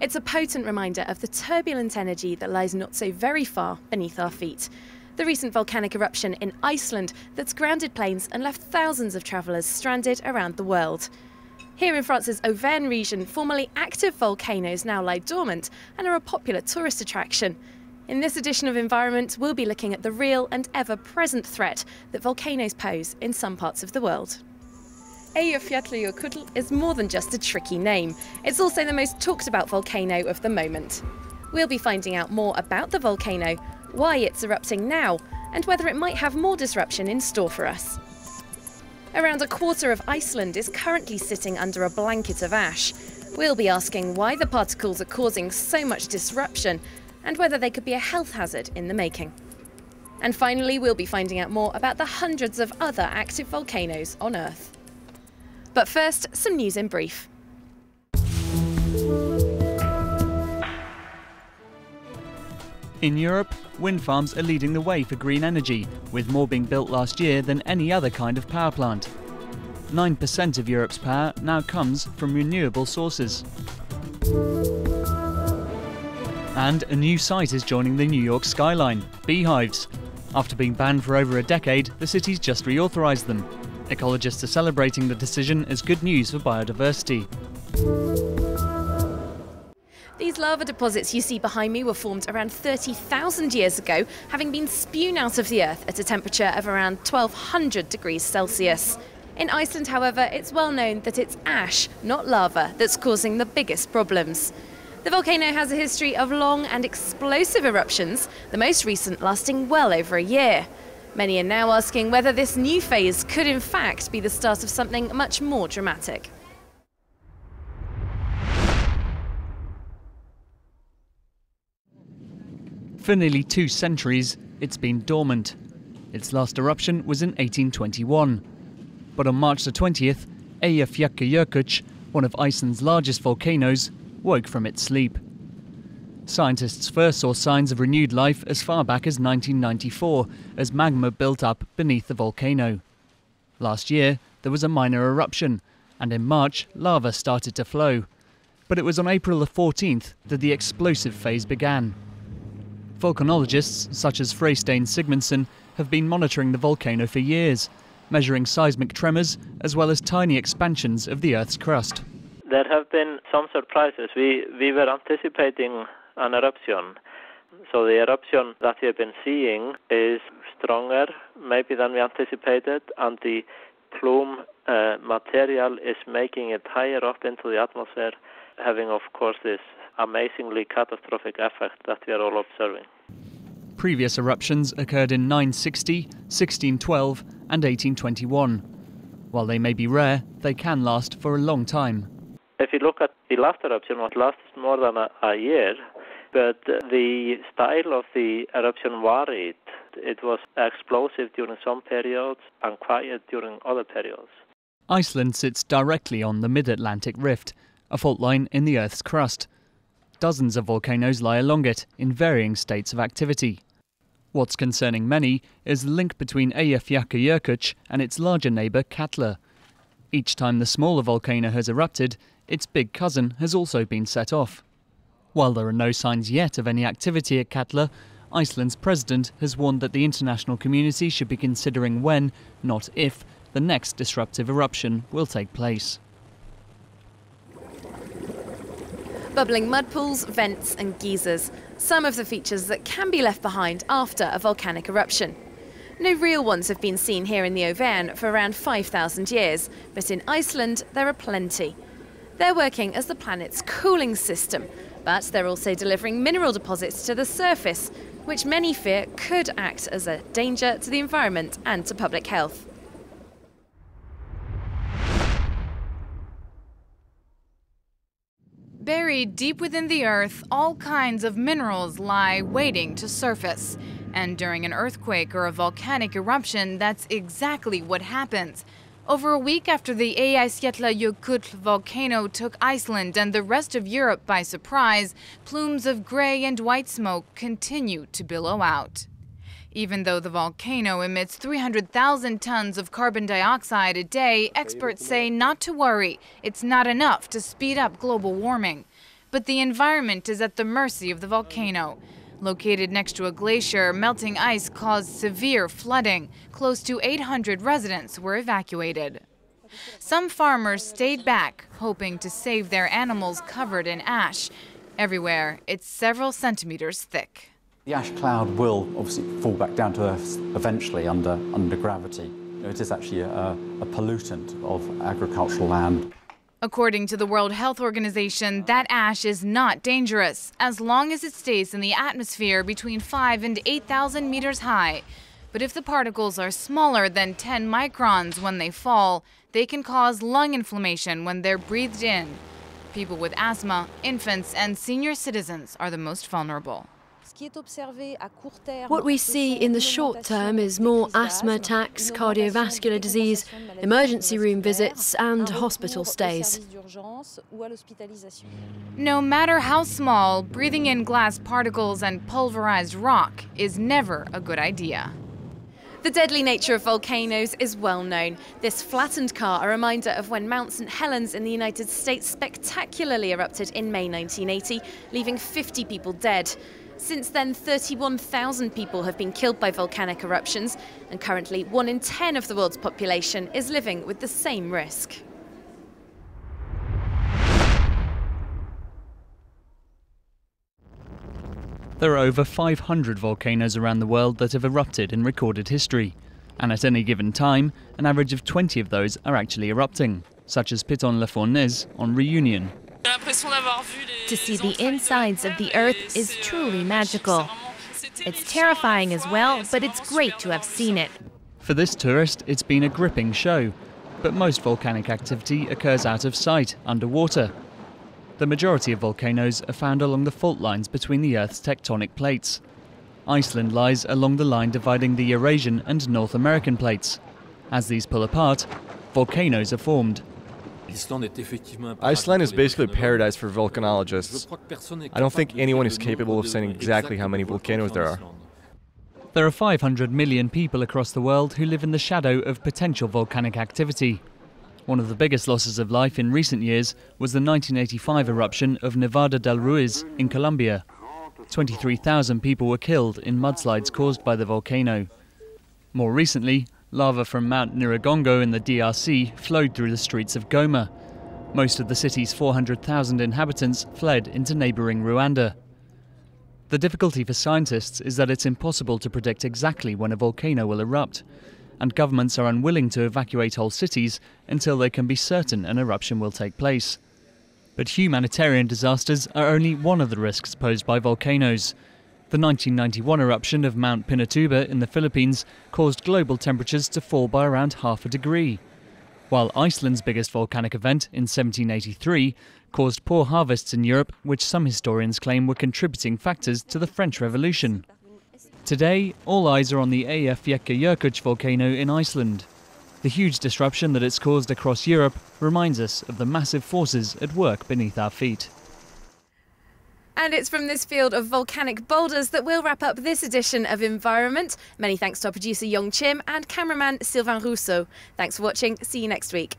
It's a potent reminder of the turbulent energy that lies not so very far beneath our feet. The recent volcanic eruption in Iceland that's grounded planes and left thousands of travellers stranded around the world. Here in France's Auvergne region, formerly active volcanoes now lie dormant and are a popular tourist attraction. In this edition of Environment, we'll be looking at the real and ever-present threat that volcanoes pose in some parts of the world. Eyjafjallajökull is more than just a tricky name. It's also the most talked about volcano of the moment. We'll be finding out more about the volcano, why it's erupting now, and whether it might have more disruption in store for us. Around a quarter of Iceland is currently sitting under a blanket of ash. We'll be asking why the particles are causing so much disruption and whether they could be a health hazard in the making. And finally, we'll be finding out more about the hundreds of other active volcanoes on Earth. But first, some news in brief. In Europe, wind farms are leading the way for green energy, with more being built last year than any other kind of power plant. 9% of Europe's power now comes from renewable sources. And a new site is joining the New York skyline, beehives. After being banned for over a decade, the city's just reauthorized them. Ecologists are celebrating the decision as good news for biodiversity. These lava deposits you see behind me were formed around 30,000 years ago, having been spewed out of the Earth at a temperature of around 1200 degrees Celsius. In Iceland, however, it's well known that it's ash, not lava, that's causing the biggest problems. The volcano has a history of long and explosive eruptions, the most recent lasting well over a year. Many are now asking whether this new phase could in fact be the start of something much more dramatic. For nearly 2 centuries, it's been dormant. Its last eruption was in 1821. But on March the 20th, Eyjafjallajökull, one of Iceland's largest volcanoes, woke from its sleep. Scientists first saw signs of renewed life as far back as 1994, as magma built up beneath the volcano. Last year, there was a minor eruption, and in March, lava started to flow. But it was on April the 14th that the explosive phase began. Volcanologists, such as Freystein Sigmundsson, have been monitoring the volcano for years, measuring seismic tremors as well as tiny expansions of the Earth's crust. There have been some surprises. We were anticipating an eruption. So the eruption that we have been seeing is stronger maybe than we anticipated, and the plume material is making it higher up into the atmosphere, having of course this amazingly catastrophic effect that we are all observing. Previous eruptions occurred in 960, 1612 and 1821. While they may be rare, they can last for a long time. If you look at the last eruption, it lasted more than a year, but the style of the eruption varied. It was explosive during some periods and quiet during other periods. Iceland sits directly on the mid-Atlantic rift, a fault line in the Earth's crust. Dozens of volcanoes lie along it in varying states of activity. What's concerning many is the link between Eyjafjallajökull and its larger neighbour Katla. Each time the smaller volcano has erupted, its big cousin has also been set off. While there are no signs yet of any activity at Katla, Iceland's president has warned that the international community should be considering when, not if, the next disruptive eruption will take place. Bubbling mud pools, vents and geysers, some of the features that can be left behind after a volcanic eruption. No real ones have been seen here in the Auvergne for around 5,000 years, but in Iceland there are plenty. They're working as the planet's cooling system, but they're also delivering mineral deposits to the surface, which many fear could act as a danger to the environment and to public health. Buried deep within the Earth, all kinds of minerals lie waiting to surface. And during an earthquake or a volcanic eruption, that's exactly what happens. Over a week after the Eyjafjallajökull volcano took Iceland and the rest of Europe by surprise, plumes of grey and white smoke continue to billow out. Even though the volcano emits 300,000 tons of carbon dioxide a day, experts say not to worry. It's not enough to speed up global warming. but the environment is at the mercy of the volcano. Located next to a glacier, melting ice caused severe flooding. Close to 800 residents were evacuated. Some farmers stayed back, hoping to save their animals covered in ash. Everywhere, it's several centimeters thick. The ash cloud will obviously fall back down to Earth eventually under gravity. It is actually a pollutant of agricultural land. According to the World Health Organization, that ash is not dangerous as long as it stays in the atmosphere between 5,000 and 8,000 meters high. But if the particles are smaller than 10 microns when they fall, they can cause lung inflammation when they're breathed in. People with asthma, infants, and senior citizens are the most vulnerable. What we see in the short term is more asthma attacks, cardiovascular disease, emergency room visits and hospital stays. No matter how small, breathing in glass particles and pulverized rock is never a good idea. The deadly nature of volcanoes is well known. This flattened car, a reminder of when Mount St. Helens in the United States spectacularly erupted in May 1980, leaving 50 people dead. Since then, 31,000 people have been killed by volcanic eruptions, and currently 1 in 10 of the world's population is living with the same risk. There are over 500 volcanoes around the world that have erupted in recorded history, and at any given time, an average of 20 of those are actually erupting, such as Piton-la-Fournaise on Reunion. To see the insides of the Earth is truly magical. It's terrifying as well, but it's great to have seen it. For this tourist, it's been a gripping show, but most volcanic activity occurs out of sight, underwater. The majority of volcanoes are found along the fault lines between the Earth's tectonic plates. Iceland lies along the line dividing the Eurasian and North American plates. As these pull apart, volcanoes are formed. Iceland is basically a paradise for volcanologists. I don't think anyone is capable of saying exactly how many volcanoes there are. There are 500 million people across the world who live in the shadow of potential volcanic activity. One of the biggest losses of life in recent years was the 1985 eruption of Nevada del Ruiz in Colombia. 23,000 people were killed in mudslides caused by the volcano. More recently, lava from Mount Nyiragongo in the DRC flowed through the streets of Goma. Most of the city's 400,000 inhabitants fled into neighbouring Rwanda. The difficulty for scientists is that it's impossible to predict exactly when a volcano will erupt, and governments are unwilling to evacuate whole cities until they can be certain an eruption will take place. But humanitarian disasters are only one of the risks posed by volcanoes. The 1991 eruption of Mount Pinatubo in the Philippines caused global temperatures to fall by around half a degree, while Iceland's biggest volcanic event in 1783 caused poor harvests in Europe, which some historians claim were contributing factors to the French Revolution. Today, all eyes are on the Eyjafjallajökull volcano in Iceland. The huge disruption that it's caused across Europe reminds us of the massive forces at work beneath our feet. And it's from this field of volcanic boulders that we'll wrap up this edition of Environment. Many thanks to our producer Yong Chim and cameraman Sylvain Rousseau. Thanks for watching. See you next week.